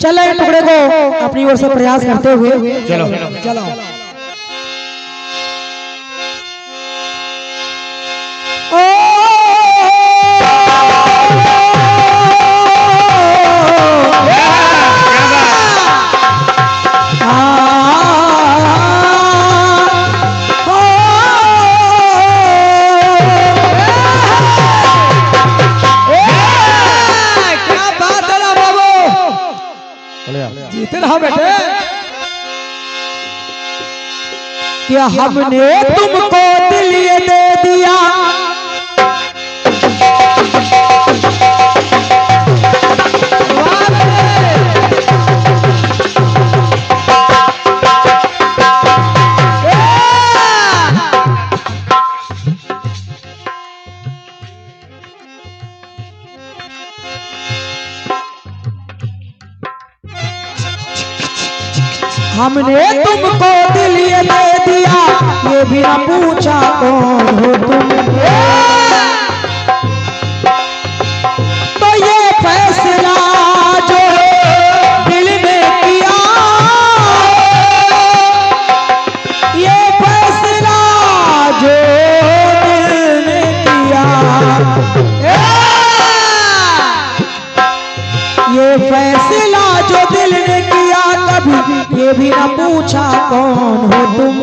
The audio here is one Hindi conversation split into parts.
चलो इन टुकड़े को अपनी ओर से प्रयास करते हुए चलो चलो जीते रहो बेटे। क्या हमने तुमको दिल ये दे दिया, हमने तुमको दिल ये दे दिया, ये भी ना पूछा कौन हो तुम। तो ये फैसला जो दिल में किया, ये फैसला जो दिल में किया, ये फैसला जो दिल ने किया, कभी ये भी ना पूछा कौन हो तुम।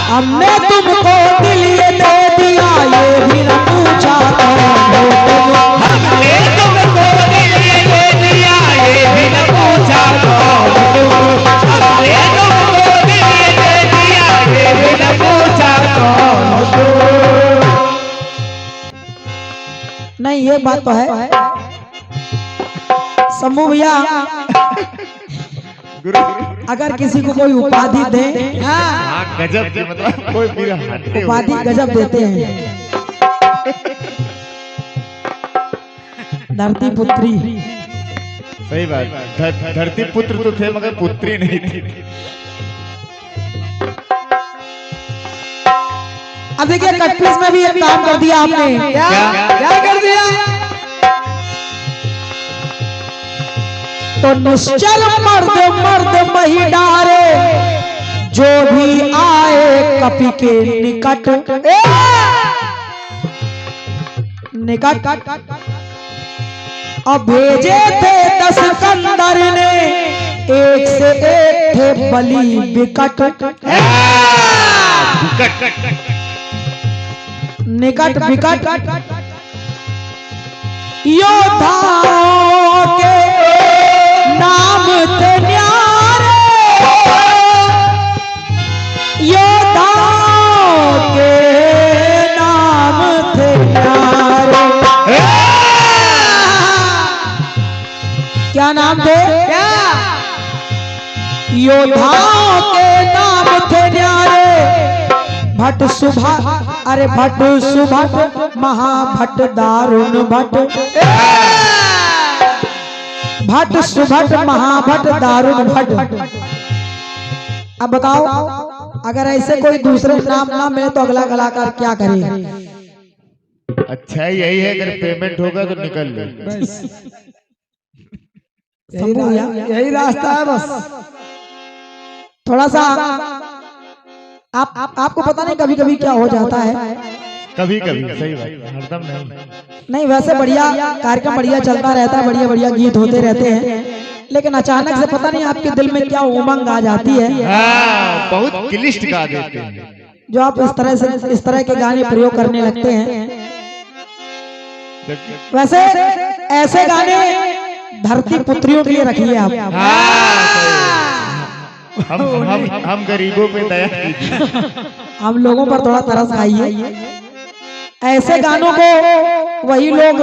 हमने तुमको दिल ये दे दिया, ये भी ना पूछा कौन हो तुम। हमने तुमको दिल ये दे दिया, ये भी न पूछा कौन तुम। हमने तुमको दिल ये दे दिया, ये भी न पूछा कौन तुम। नहीं ये बात तो है शंभू भैया, अगर किसी को कोई उपाधि दे, गजब के मतलब कोई भी उपाधि गजब देते हैं। धरती पुत्री, सही बात। धरती पुत्र तो थे मगर पुत्री नहीं थी। अब देखिए कटपीस में भी एक काम कर दिया आपने। क्या कर दिया? तो निश्चल मर्द मर्द मही डारे, जो भी आए कपि के निकट निकट। अब भेजे थे 10 कंदर ने, एक से एक थे बलि बिकट। निकट बिकट योद्धाओं के नाम थे न्यारे, योद्धाओं के नाम थे न्यारे। क्या नाम थे? क्या? योद्धाओं के नाम थे न्यारे। भट्ट सुभट, अरे भट्ट सुभट महाभट्ट दारुण भट्ट, भट्ट सुभट महाभट्ट दारुण भट्ट। अब बताओ अगर ऐसे कोई दूसरे नाम ना मिले तो अगला कलाकार क्या करे? अच्छा यही है, अगर पेमेंट होगा तो निकल ले। यही रास्ता है बस। थोड़ा सा आपको पता नहीं कभी कभी क्या हो जाता है। कभी कभी सही बात, हरदम नहीं। वैसे बढ़िया कार्यक्रम बढ़िया चलता रहता है, बढ़िया बढ़िया गीत होते रहते हैं, लेकिन अचानक से पता नहीं आपके दिल में क्या उमंग आ जाती है। बहुत क्लिष्ट गा देते हैं, जो आप इस तरह के गाने प्रयोग करने लगते हैं। वैसे ऐसे गाने धरती पुत्रियों के लिए रखिए आप। हम गरीबों पे दया कीजिए। हम लोगों पर थोड़ा तरस खाइए। ऐसे गानों को वही लोग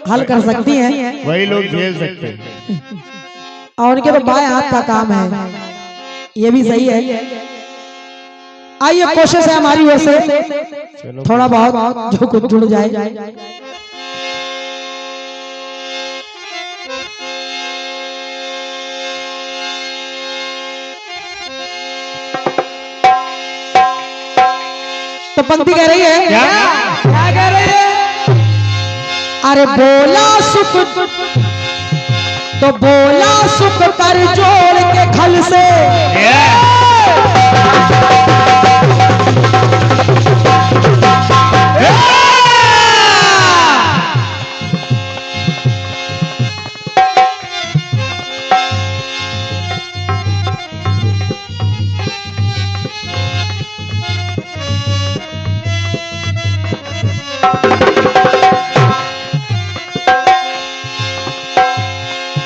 हल कर सकती हैं, वही लोग झेल सकते हैं, और उनके तो बाएं हाथ का काम है। ये भी सही है। आइए कोशिश है हमारी ओर से थोड़ा बहुत जो कुछ जुड़ जाए। तो पंक्ति कह रही है क्या कह रही है? अरे बोला सुख तो बोला सुख कर जोड़ के खल से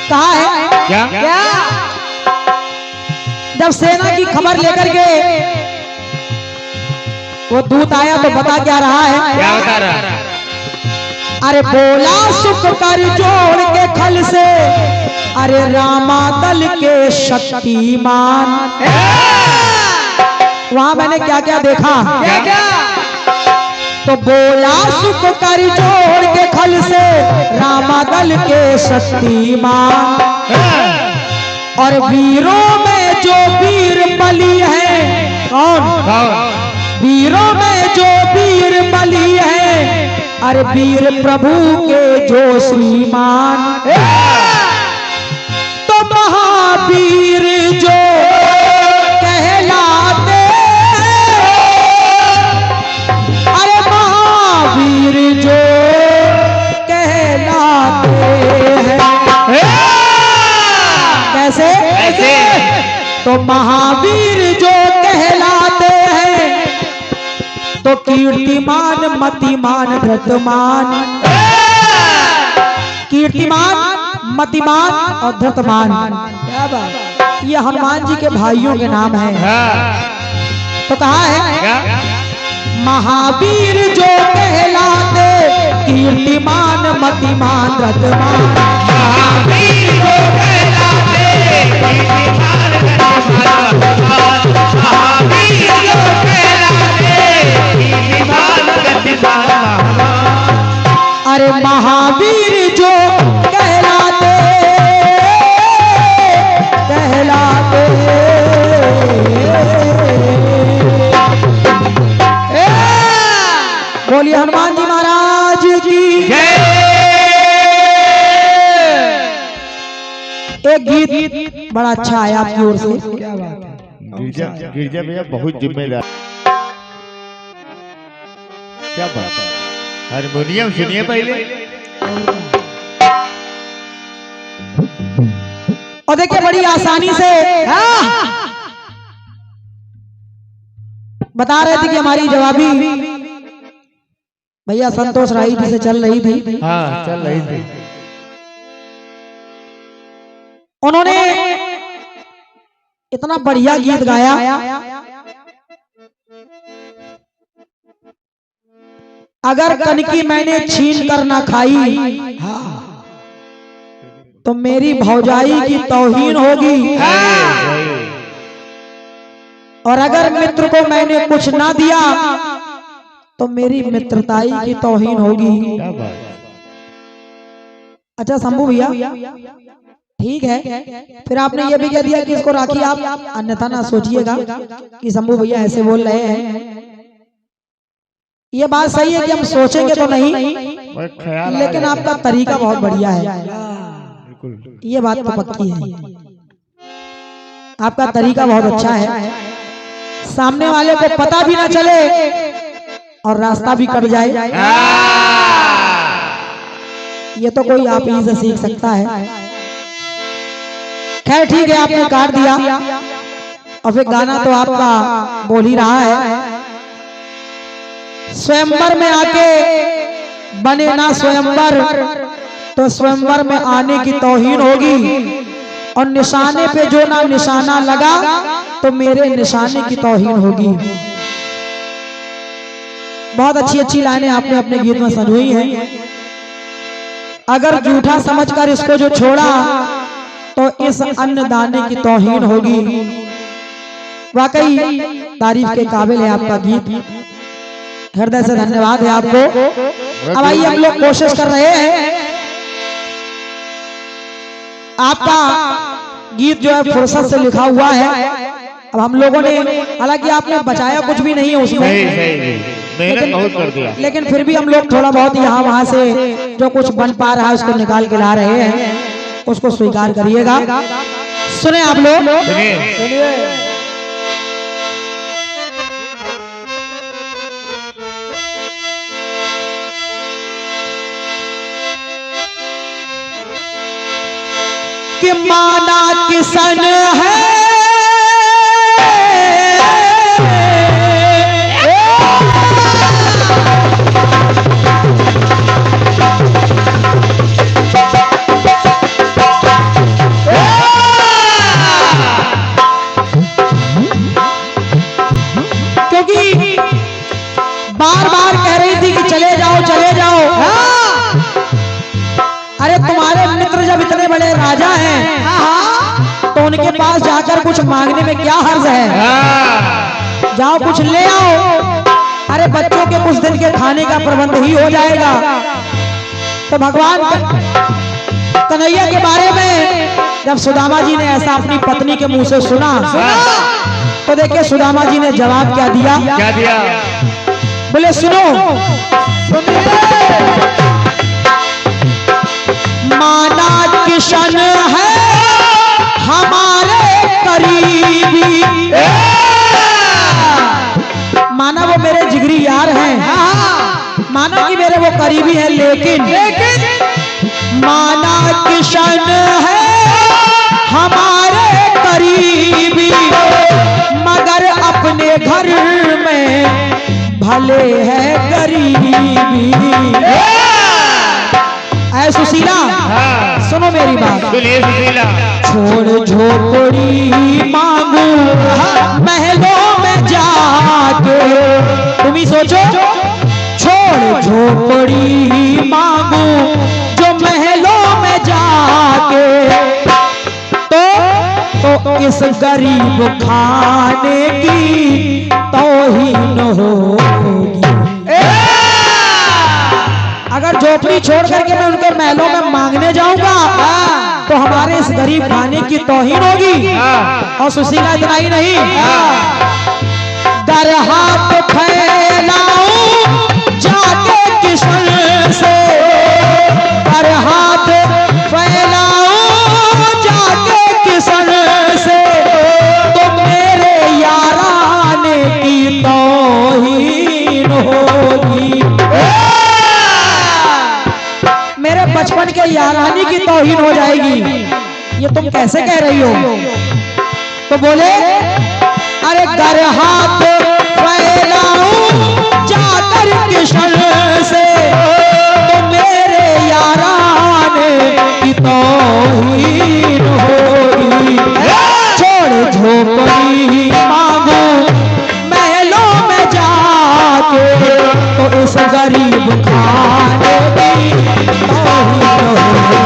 कहा है क्या जब सेना की खबर लेकर के वो दूत आया तो बता क्या रहा है? क्या बता रहा? अरे बोला सुख कर जोड़ के खल से, अरे रामा दल के शक्तिमान। वहां मैंने क्या क्या देखा? क्या तो बोला सुख कर जोड़ के खल से रामा दल के शक्तिमान। और वीरों में जो वीर बली है, कौन? वीरों में जो वीर बली है, अरे वीर प्रभु के जो श्रीमान। तो महावीर जो कहलाते, अरे महावीर जो कहलाते हैं। कैसे? तो महावीर जो कहलाते हैं, तो कीर्तिमान मतिमान धृतमान। कीर्तिमान, मतिमान और धृतमान, क्या बात, ये हनुमान जी के भाइयों के नाम है। तो कहा है महावीर जो कहलाते, कीर्तिमान मतिमान धृतमान। महावीर जो कहलाते, कीर्तिमान मतिमान, महावीर जो कहलाते, कीर्तिमान मतिमान। अरे महावीर जो कहलाते, बोलिए हनुमान जी महाराज की जय। एक गीत बड़ा अच्छा आया आपकी ओर से। क्या बात है? गिरजा भैया बहुत जिम्मेदार। क्या बात है? हारमोनियम सुनिए पहले। और देखिए बड़ी आसानी से बता रहे थे कि हमारी जवाबी भैया संतोष राय जी से चल रही थी। हाँ चल रही थी। उन्होंने इतना बढ़िया गीत गाया, अगर कनकी मैंने छीन कर ना खाई, तो मेरी भौजाई की तौहीन होगी। और अगर मित्र को मैंने कुछ ना दिया, तो मेरी मित्रताई की तौहीन होगी। क्या बात? अच्छा शंभू भैया ठीक है, फिर आपने ये भी कह दिया कि इसको राखी आप, अन्यथा ना सोचिएगा कि शंभू भैया ऐसे बोल रहे हैं। ये बात सही है कि हम सोचेंगे तो नहीं, लेकिन आपका तरीका बहुत बढ़िया है। ये बात तो पक्की है, आपका तरीका बहुत अच्छा है। सामने वाले को पता भी ना चले और रास्ता भी कट जाए, ये तो कोई आप ही से सीख सकता है। खैर ठीक है, आपने काट दिया और फिर गाना तो आपका बोल ही रहा है। स्वयंवर में आके बने ना स्वयंवर, तो स्वयंवर में आने की तौहीन होगी। और निशाने पे जो ना निशाना लगा, तो मेरे निशाने की तौहीन होगी। बहुत अच्छी अच्छी लाइनें आपने अपने गीत में संजोई हैं। अगर झूठा समझकर इसको जो छोड़ा, तो इस अन्न दाने की तौहीन होगी। वाकई तारीफ के काबिल है आपका गीत, हृदय से धन्यवाद है आपको। अब आइए हम लोग कोशिश कर रहे हैं, आपका गीत जो है फुर्सत से लिखा हुआ है। अब हम लोगों ने, हालांकि आपने बचाया कुछ भी नहीं है उसमें, मेहनत बहुत कर दिया, लेकिन फिर भी हम लोग थोड़ा बहुत यहाँ वहाँ से जो कुछ बन पा रहा है उसको निकाल के ला रहे हैं। उसको स्वीकार करिएगा। सुने आप लोग, सुनिए कि माना किसन है क्योंकि बार बार कह रही थी कि चले जाओ चले जाओ। अरे तुम्हारे मित्र जब इतने बड़े राजा हैं तो उनके पास जाकर कुछ मांगने में क्या हर्ज है? जाओ कुछ ले आओ। अरे बच्चों के कुछ दिन के खाने का प्रबंध ही हो जाएगा। तो भगवान कन्हैया के बारे में जब सुदामा जी ने ऐसा अपनी पत्नी के मुंह से सुना तो देखिए सुदामा जी ने जवाब क्या दिया। क्या दिया? बोले सुनो, माना किशन है हमारे करीबी, माना वो मेरे जिगरी यार हैं, माना कि मेरे वो करीबी हैं, लेकिन माना किशन है हमारे करीबी, मगर अपने घर में भले है गरीबी। ऐ सुशीला, सुनो मेरी बात, सुनिए सुशीला। छोड़ झोपड़ी मांगू महलों में जाके, तुम ही सोचो, छोड़ झोपड़ी मांगू जो महलों में जाके, तो इस गरीब खाने की तौहीन होगी। अगर झोपड़ी छोड़ करके मैं उनके महलों में मांगने जाऊंगा तो हमारे इस गरीब खाने की तौहीन होगी। और सुशीला इतना ही नहीं, दर हाथ फैलाऊं जाके किशन से, दर हाथ फैलाऊं जाके किशन से, तो मेरे याराने की तौहीन होगी। मेरे बचपन के यारानी की तौहीन हो जाएगी। ये तुम कैसे कह रही हो? तो बोले, अरे दर हाथ फैलाऊं जाकर किशन से, तो मेरे याराने की तौहीन होगी। छोड़ झोपड़ी मांगू महलों में जाके, तो इस गरीब खाने की तौहीन होगी।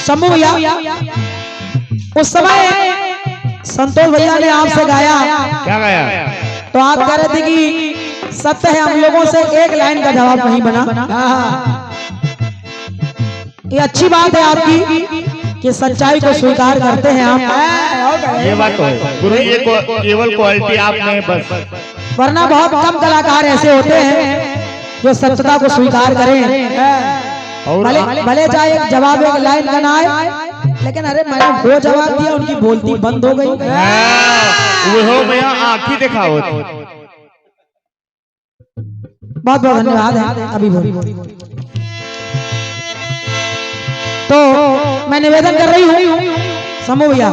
शंभू भैया, उस समय संतोष भैया ने आपसे गाया, क्या गाया? तो आप कह रहे थे कि सत्य है, हम लोगों से एक लाइन का जवाब नहीं बना। ये अच्छी बात है आपकी कि सच्चाई को स्वीकार करते हैं आप। ये बात तो है गुरु, ये केवल क्वालिटी आपने बस, वरना बहुत कम कलाकार ऐसे होते हैं जो सत्यता को स्वीकार करें। और भले चाहे एक जवाब एक लाइन का ना आए, लेकिन अरे मैंने वो जवाब दिया, उनकी बोलती बंद हो गई। वो मैं आँखी दिखा होती। बहुत बहुत धन्यवाद है। अभी बोली तो मैं निवेदन कर रही हूँ समूह भैया,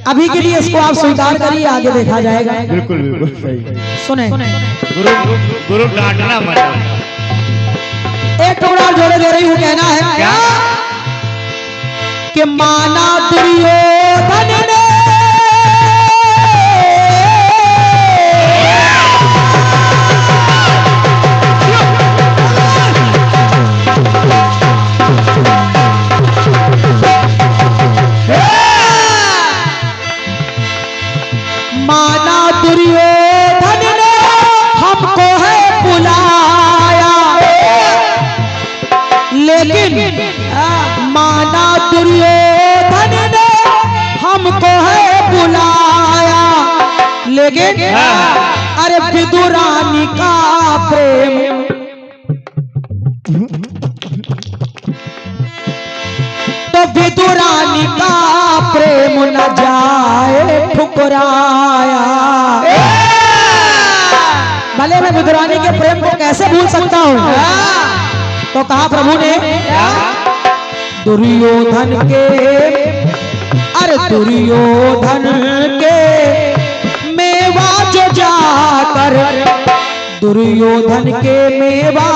अभी के लिए इसको आप स्वीकार करिए, आगे देखा जाएगा। बिल्कुल बिल्कुल सही। सुने गुरु, गुरु डांटना मत। एक टुकड़ा जोड़े दे रही हूँ, कहना है क्या? कि माना दुर्योधन ने माना दुर्योधन ने हमको है बुलाया, लेकिन माना दुर्योधन ने हम लेकिन अरे विदुरानी का प्रेम तो विदुरानी का प्रेम न जाए ठुकराया। भले मैं विदुरानी के प्रेम को कैसे भूल सकता हूँ। तो कहा प्रभु ने दुर्योधन के अरे दुर्योधन के मेवा जो जाकर दुर्योधन के मेवा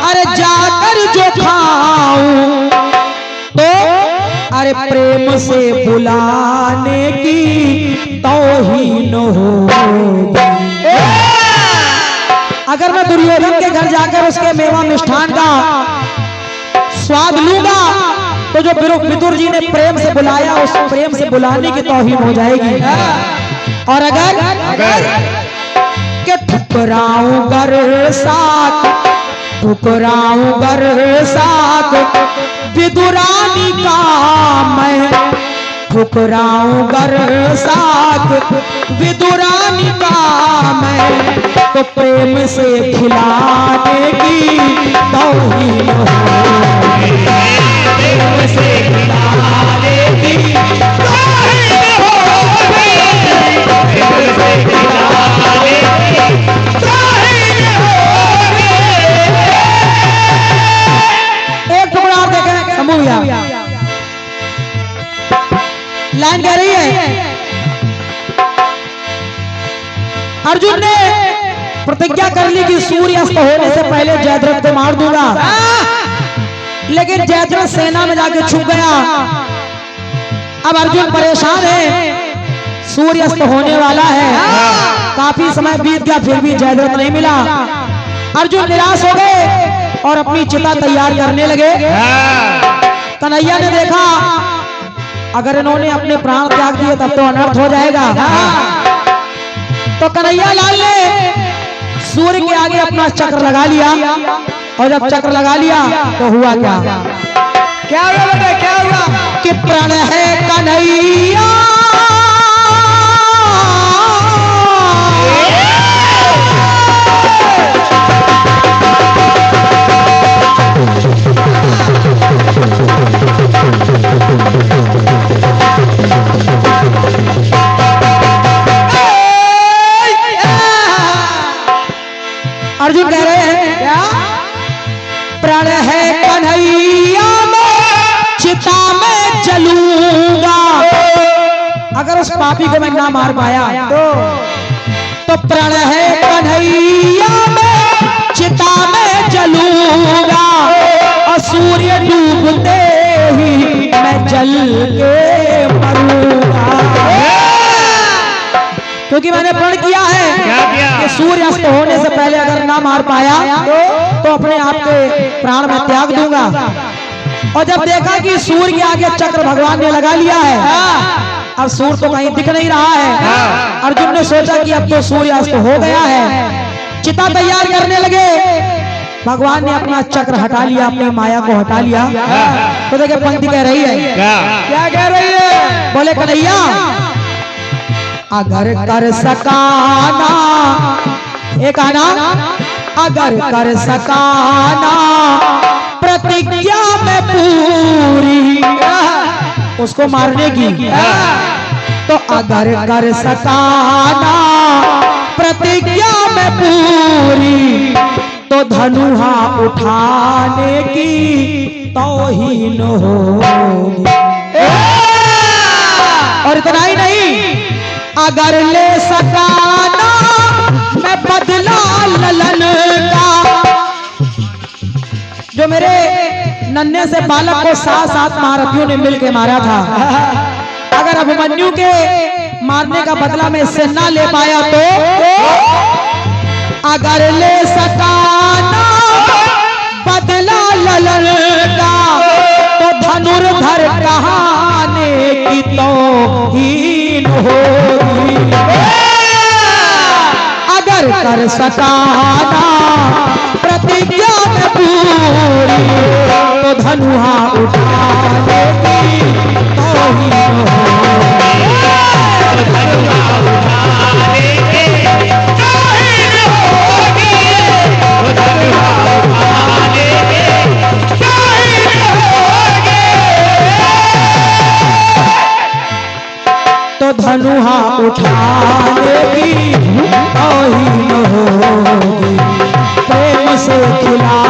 अरे जाकर जो खाऊं तो अरे प्रेम से बुलाने की तौहीन होगी। अगर मैं दुर्योधन के घर जाकर उसके मेवा मिष्ठान का स्वाद लूंगा तो जो विदुर जी ने प्रेम से बुलाया उस प्रेम से बुलाने की तौहीन हो जाएगी। और अगर के ठुकराऊं गर साथ ठुकराऊं गर साथ विदुरानी का मैं ठुकराऊं गर साथ विदुरानी का मैं तो प्रेम से खिलाने की तौहीन होगी। प्रेम से खिलाने की तौहीन होगी। प्रेम से खिलाने की तौहीन होगी। एक टुकड़ा आप देखें शंभू भैया, लाइन कह रही है अर्जुन ने प्रतिज्ञा कर ली कि सूर्य अस्त होने से पहले जयद्रथ को मार दूंगा, लेकिन जयद्रथ सेना में जाके छुप गया। अब अर्जुन परेशान है, सूर्य अस्त होने वाला है, काफी समय बीत गया फिर भी जयद्रथ नहीं मिला। अर्जुन निराश हो गए और अपनी चिता तैयार करने लगे। कन्हैया ने देखा अगर इन्होंने अपने प्राण त्याग दिए तब तो अनर्थ हो जाएगा। तो कन्हैया लाल ने सूर्य के आगे अपना चक्र लगा लिया और जब चक्र लगा लिया तो हुआ क्या क्या हुआ बेटा क्या हुआ कि प्रण है कन्हैया अर्जुन कह रहे हैं क्या प्रण है कन्हैया में चिता में जलूंगा। अगर उस पापी को मैं ना मार पाया तो प्रण है कन्हैया में चिता में जलूंगा और सूर्य डूबते ही मैं जल के मरूंगा। क्योंकि मैंने प्रण किया है कि सूर्य अस्त होने से पहले अगर ना मार पाया तो अपने आप के प्राण में त्याग दूंगा। और जब देखा कि सूर्य के आगे चक्र भगवान ने लगा लिया है, अब सूर्य तो कहीं दिख नहीं रहा है, अर्जुन ने सोचा कि अब तो सूर्य अस्त हो गया है, चिता तैयार करने लगे। भगवान ने अपना चक्र हटा लिया, अपनी माया को हटा लिया। तो देखिए पंक्ति कह रही है क्या कह रही है बोले कन्हैया अगर कर सकाना एक आना अगर कर सकाना प्रतिज्ञा में पूरी उसको मारने की तो अगर कर सकाना प्रतिज्ञा में पूरी तो धनुहा उठाने की तौहीन होगी। और इतना ही नहीं अगर ले सकाना मैं बदला ललन का जो मेरे नन्हे से बालक को 7 महारथियों ने मिलकर मारा था, अगर अभिमन्यु के मारने का बदला मैं इससे ना ले पाया तो अगर ले सकाना बदला ललन का तो धनुर्धर कहाने की तौहीन होगी। अगर कर सकाना प्रतिज्ञा में पूरी तो धनुहा उठाने की तौहीन होगी। धनुहा उठाने की तौहीन होगी, प्रेम से खिला